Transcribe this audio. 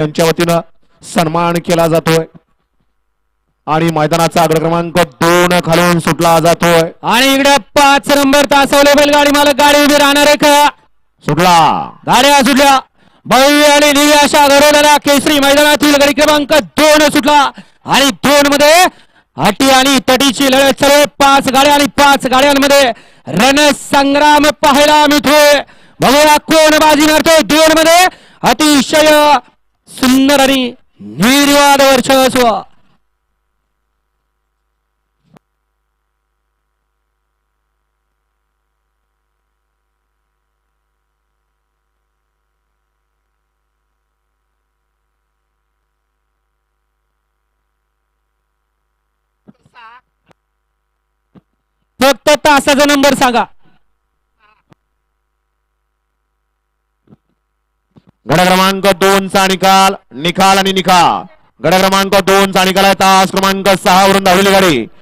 त्यांच्या वतीनं सन्मान केला जातोय आणि मैदानाचा आकडा क्रमांक 2 खालून सुटला जातोय आणि इकडे 5 नंबर तासवले बैलगाडी मालक गाडी उभी राहणार आहे का सुटला गाड्या सुटल्या भव्य आणि दिव्य अशा घडवलेल्या केसरी मैदानातील गाडी क्रमांक 2 सुटला आणि 2 मध्ये अटी आणि तटीची लढत सर्व 5 गाड्या आणि 5 गाड्यांमध्ये रणसंग्राम पाहायला मिळतोय बघूया कोण बाजी मारतोय 2 मध्ये अतिशय सुंदर आणि निर्वाद वर्चस्व फक्त तासाचा नंबर सांगा गड क्रमांक 2 चा निकाल आणि निकाल गड क्रमांक 2 चा निकाल आहे तास क्रमांक 6 वरून धावलेली गाडी